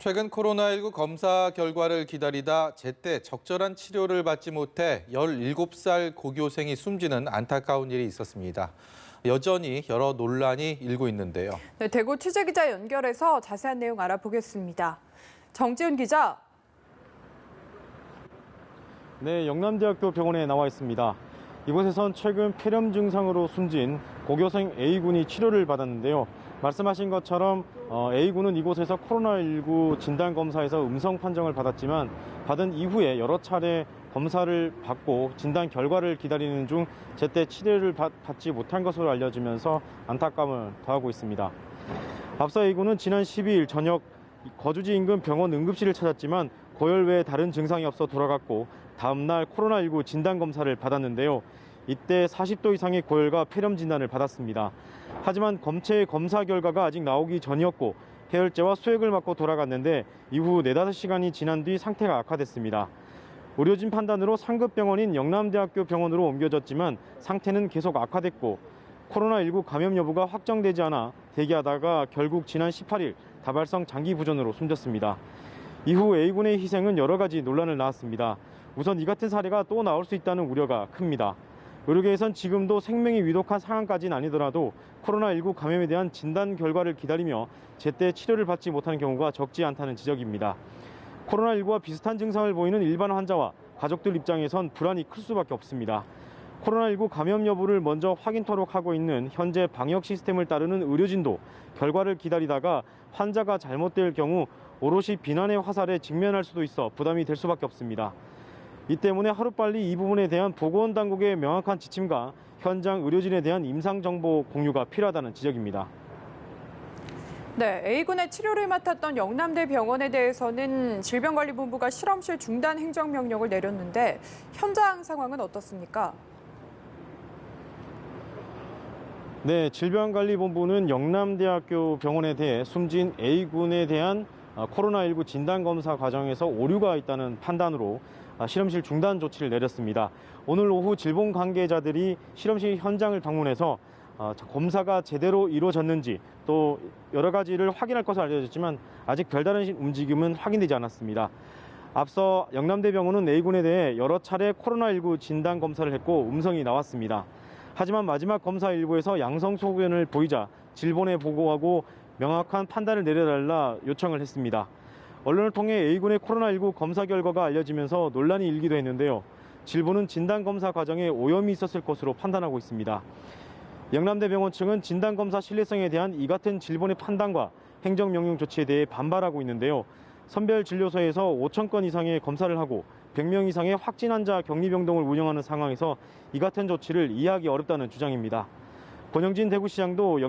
최근 코로나19 검사 결과를 기다리다 제때 적절한 치료를 받지 못해 17살 고교생이 숨지는 안타까운 일이 있었습니다. 여전히 여러 논란이 일고 있는데요. 네, 대구 취재기자 연결해서 자세한 내용 알아보겠습니다. 정지훈 기자. 네, 영남대학교 병원에 나와 있습니다. 이곳에선 최근 폐렴 증상으로 숨진 고교생 A군이 치료를 받았는데요. 말씀하신 것처럼 A군은 이곳에서 코로나19 진단검사에서 음성 판정을 받았지만 받은 이후에 여러 차례 검사를 받고 진단 결과를 기다리는 중 제때 치료를 받지 못한 것으로 알려지면서 안타까움을 더하고 있습니다. 앞서 A군은 지난 12일 저녁 거주지 인근 병원 응급실을 찾았지만 고열 외에 다른 증상이 없어 돌아갔고 다음 날 코로나19 진단검사를 받았는데요. 이때 40도 이상의 고열과 폐렴 진단을 받았습니다. 하지만 검체의 검사 결과가 아직 나오기 전이었고 해열제와 수액을 맞고 돌아갔는데 이후 4-5시간이 지난 뒤 상태가 악화됐습니다. 의료진 판단으로 상급 병원인 영남대학교 병원으로 옮겨졌지만 상태는 계속 악화됐고 코로나19 감염 여부가 확정되지 않아 대기하다가 결국 지난 18일 다발성 장기 부전으로 숨졌습니다. 이후 A군의 희생은 여러 가지 논란을 낳았습니다. 우선 이 같은 사례가 또 나올 수 있다는 우려가 큽니다. 의료계에선 지금도 생명이 위독한 상황까지는 아니더라도 코로나19 감염에 대한 진단 결과를 기다리며 제때 치료를 받지 못하는 경우가 적지 않다는 지적입니다. 코로나19와 비슷한 증상을 보이는 일반 환자와 가족들 입장에선 불안이 클 수밖에 없습니다. 코로나19 감염 여부를 먼저 확인토록 하고 있는 현재 방역 시스템을 따르는 의료진도 결과를 기다리다가 환자가 잘못될 경우 오롯이 비난의 화살에 직면할 수도 있어 부담이 될 수밖에 없습니다. 이 때문에 하루빨리 이 부분에 대한 보건당국의 명확한 지침과 현장 의료진에 대한 임상정보 공유가 필요하다는 지적입니다. 네, A군의 치료를 맡았던 영남대 병원에 대해서는 질병관리본부가 실험실 중단 행정명령을 내렸는데 현장 상황은 어떻습니까? 네, 질병관리본부는 영남대학교 병원에 대해 숨진 A군에 대한 코로나19 진단검사 과정에서 오류가 있다는 판단으로 실험실 중단 조치를 내렸습니다. 오늘 오후 질본 관계자들이 실험실 현장을 방문해서 검사가 제대로 이루어졌는지 또 여러 가지를 확인할 것으로 알려졌지만 아직 별다른 움직임은 확인되지 않았습니다. 앞서 영남대병원은 A군에 대해 여러 차례 코로나19 진단검사를 했고 음성이 나왔습니다. 하지만 마지막 검사 일부에서 양성 소견을 보이자 질본에 보고하고 명확한 판단을 내려달라 요청을 했습니다. 언론을 통해 A군의 코로나19 검사 결과가 알려지면서 논란이 일기도 했는데요. 질본은 진단검사 과정에 오염이 있었을 것으로 판단하고 있습니다. 영남대병원 측은 진단검사 신뢰성에 대한 이 같은 질본의 판단과 행정명령 조치에 대해 반발하고 있는데요. 선별진료소에서 5,000건 이상의 검사를 하고 100명 이상의 확진 환자 격리병동을 운영하는 상황에서 이 같은 조치를 이해하기 어렵다는 주장입니다. 권영진 대구시장도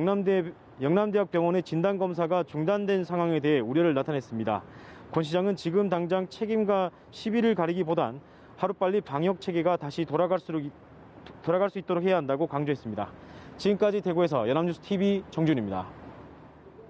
영남대학병원의 진단검사가 중단된 상황에 대해 우려를 나타냈습니다. 권 시장은 지금 당장 책임과 시비를 가리기보단 하루빨리 방역 체계가 다시 돌아갈 수 있도록 해야 한다고 강조했습니다. 지금까지 대구에서 연합뉴스 TV 정준입니다.